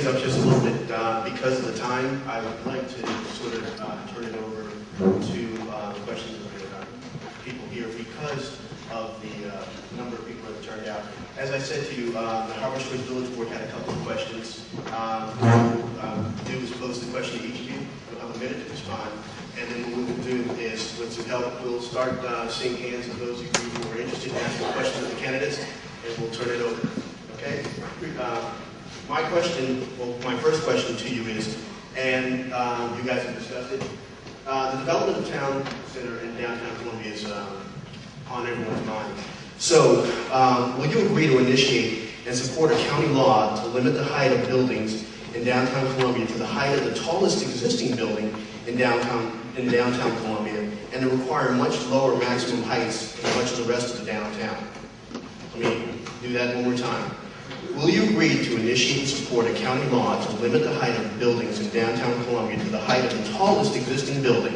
things up just a little bit. Because of the time, I would like to sort of turn it over to questions of the people here because of the number of people that have turned out. As I said to you, the Harbor Springs Village Board had a couple of questions. What we'll do is pose the question to each of you. You'll have a minute to respond. And then what we'll do is, with some help, we'll start seeing hands of those of you who are interested in asking questions of the candidates, and we'll turn it over. Okay? My question, well, my first question to you is, and you guys have discussed it, the development of town center in downtown Columbia is on everyone's mind. So, will you agree to initiate and support a county law to limit the height of buildings in downtown Columbia to the height of the tallest existing building in downtown Columbia, and to require much lower maximum heights in much of the rest of the downtown? Let me do that one more time. Will you agree to initiate and support a county law to limit the height of buildings in downtown Columbia to the height of the tallest existing building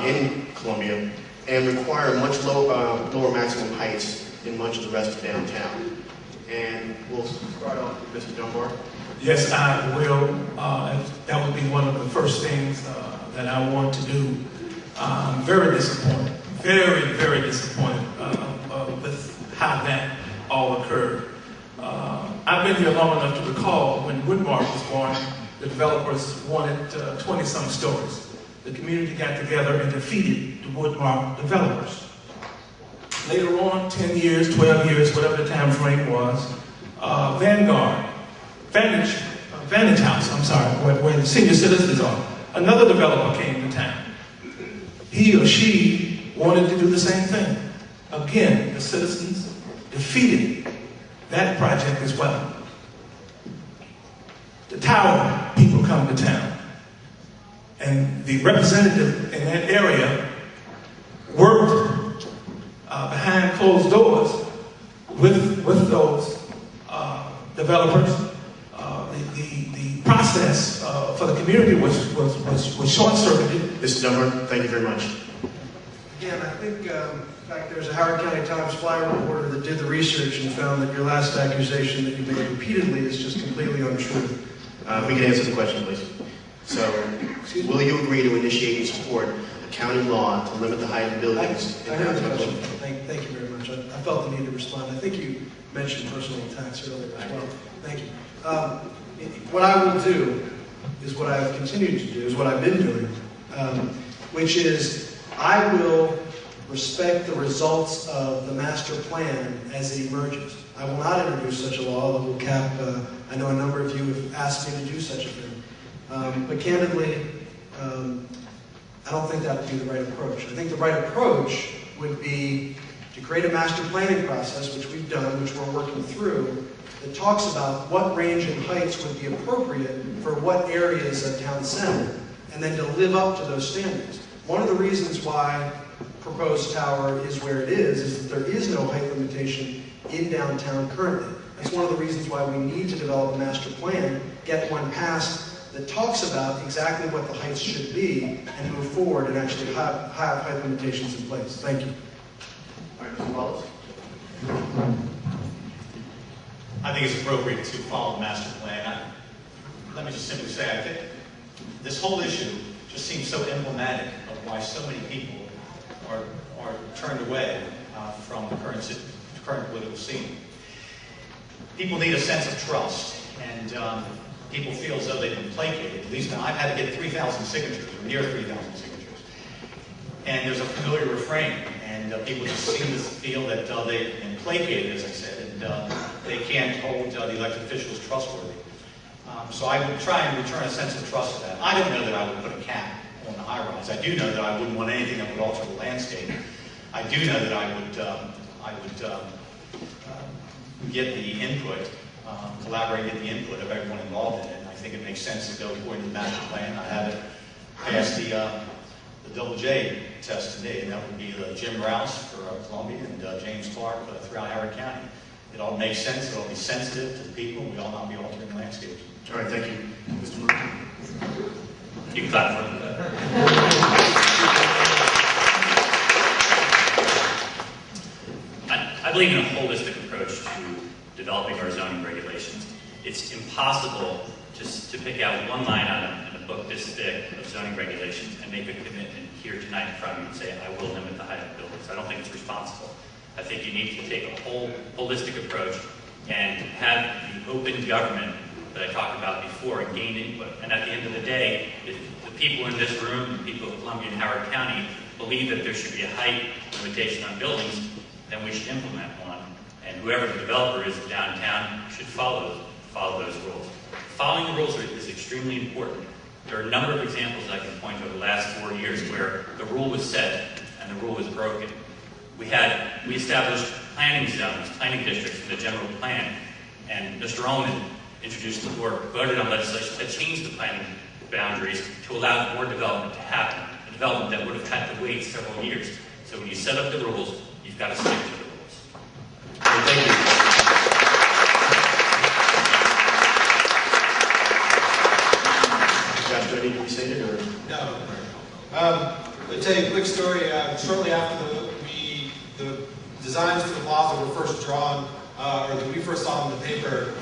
in Columbia, and require much lower maximum heights in much of the rest of downtown? And we'll start off with Mr. Dunbar. Yes, I will. That would be one of the first things that I want to do. I'm very disappointed, very disappointed with how that all occurred. I've been here long enough to recall when Woodmark was born, the developers wanted 20-some stories. The community got together and defeated the Woodmark developers. Later on, 10 years, 12 years, whatever the time frame was, Vantage House, I'm sorry, where the senior citizens are, another developer came to town. He or she wanted to do the same thing. Again, the citizens defeated that project as well. The tower people come to town, and the representative in that area worked behind closed doors with those developers. The process for the community was short-circuited. Mr. Dunbar, thank you very much. Again, I think, in fact, there's a Howard County Times Flyer reporter that did the research and found that your last accusation that you made repeatedly is just completely untrue. We can answer the question, please. So, will you agree to initiate and support a county law to limit the height of buildings? I heard the question. Thank you very much. I felt the need to respond. I think you mentioned personal attacks earlier as well. Thank you. What I will do is what I've continued to do, is what I've been doing, which is I will respect the results of the master plan as it emerges. I will not introduce such a law that will cap, I know a number of you have asked me to do such a thing. But candidly, I don't think that would be the right approach. I think the right approach would be to create a master planning process, which we've done, which we're working through, that talks about what range and heights would be appropriate for what areas of town center, and then to live up to those standards. One of the reasons why proposed tower is where it is that there is no height limitation in downtown currently. That's one of the reasons why we need to develop a master plan, get one passed that talks about exactly what the heights should be, and move forward and actually have height limitations in place. Thank you. All right, Mr. Wallace. I think it's appropriate to follow the master plan. Let me just simply say, I think this whole issue just seems so emblematic of why so many people are turned away from the current political scene. People need a sense of trust, and people feel as though they've been placated. At least I've had to get 3,000 signatures, or near 3,000 signatures. And there's a familiar refrain, and people just seem to feel that they've been placated, as I said, and they can't hold the elected officials trustworthy. So I would try and return a sense of trust to that. I don't know that I would put a cap on the high-rise. I do know that I wouldn't want anything that would alter the landscape. I do know that I would get the input, collaborate and get the input of everyone involved in it. And I think it makes sense to go according to the master plan. I have it past the double J test today, and that would be Jim Rouse for Columbia and James Clark throughout Howard County. It all makes sense. It will be sensitive to the people. We all not be altering landscapes. All right, thank you. Mr. Murphy. You can clap for that. I believe in a holistic approach to developing our zoning regulations. it's impossible just to pick out one line item in a book this thick of zoning regulations and make a commitment here tonight in front of you and say, I will limit the height of buildings. I don't think it's responsible. I think you need to take a holistic approach and have the open government that I talked about before and gain input. And at the end of the day, if the people in this room, the people of Columbia and Howard County, believe that there should be a height limitation on buildings, then we should implement one. And whoever the developer is downtown should follow those rules. Following the rules is extremely important. There are a number of examples I can point to over the last 4 years where the rule was set and the rule was broken. We established planning zones, planning districts in the general plan, and Mr. Ullman introduced or voted on legislation that changed the planning boundaries to allow more development to happen, a development that would have had to wait several years. So when you set up the rules, you've got to stick to the rules. Thank you. Josh, do I need to restate it, or? No. I'll tell you a quick story. Shortly after the designs for the plaza were first drawn, or that we first saw them in the paper,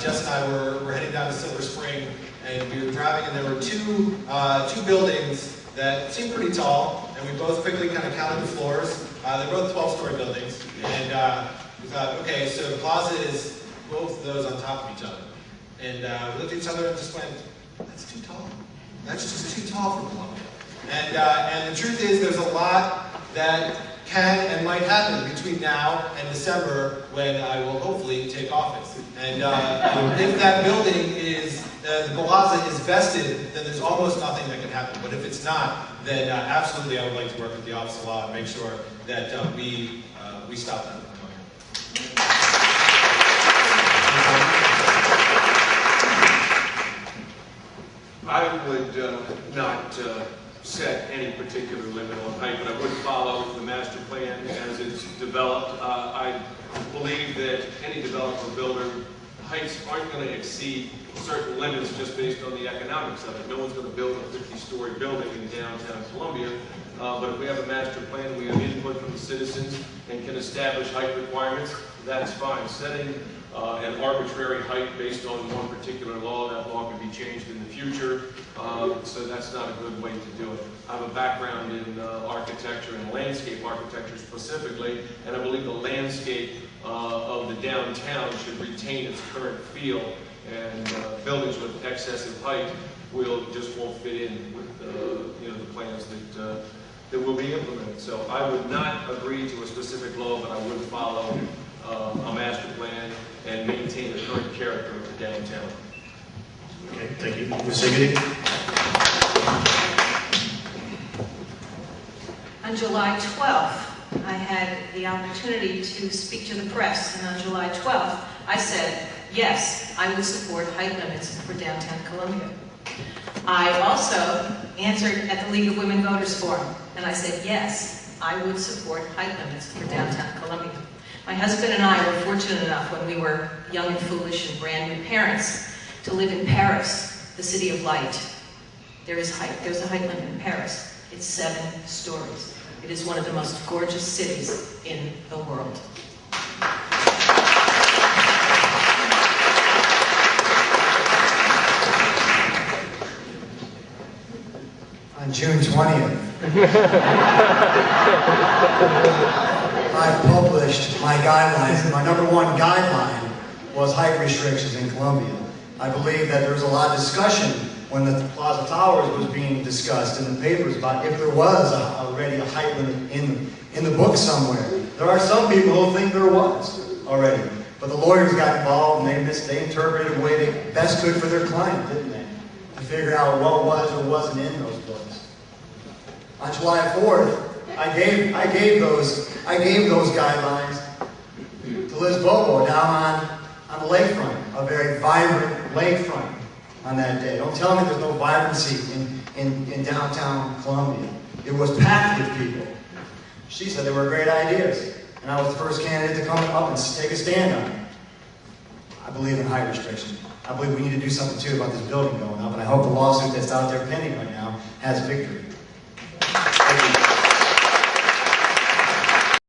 Jess and I were heading down to Silver Spring, and we were driving, and there were two buildings that seemed pretty tall, and we both quickly kind of counted the floors. They're both 12-story buildings, and we thought, okay, so the plaza is both of those on top of each other. And we looked at each other and just went, that's too tall. That's just too tall for Columbia. And the truth is, there's a lot that can and might happen between now and December, when I will hopefully take office. And if that building is, the plaza is vested, then there's almost nothing that can happen. But if it's not, then absolutely I would like to work with the Office of Law and make sure that we stop that from going on. I would not set any particular limit on height, but I would follow the master plan as it's developed. I believe that any developer or builder, heights aren't going to exceed certain limits just based on the economics of it. No one's going to build a 50-story building in downtown Columbia, but if we have a master plan, we have input from the citizens and can establish height requirements, that's fine. Setting an arbitrary height based on one particular law, that law can be changed in the future, so that's not a good way to do it. I have a background in architecture and landscape architecture specifically, and I believe the landscape of the downtown should retain its current feel, and buildings with excessive height just won't fit in with the plans that will be implemented. So I would not agree to a specific law, but I would follow a master plan and maintain the current character of the downtown. Okay, thank you. Ms. Siggety? On July 12th, I had the opportunity to speak to the press, and on July 12th, I said, yes, I would support height limits for downtown Columbia. I also answered at the League of Women Voters Forum, and I said, yes, I would support height limits for downtown Columbia. My husband and I were fortunate enough when we were young and foolish and brand new parents to live in Paris, the city of light. There's a height limit in Paris. It's 7 stories. It is one of the most gorgeous cities in the world. On June 20th, I published my guidelines. My number 1 guideline was height restrictions in Columbia. I believe that there was a lot of discussion when the Plaza Towers was being discussed in the papers about if there was already a height limit in the book somewhere. There are some people who think there was already, but the lawyers got involved and they interpreted the way they best could for their client, didn't they? To figure out what was or wasn't in those books. On July 4th, I gave those guidelines to Liz Bobo down on the lakefront, a very vibrant lakefront on that day. Don't tell me there's no vibrancy in downtown Columbia. It was packed with people. She said they were great ideas, and I was the first candidate to come up and take a stand on it. I believe in height restriction. I believe we need to do something too about this building going up, and I hope the lawsuit that's out there pending right now has victory.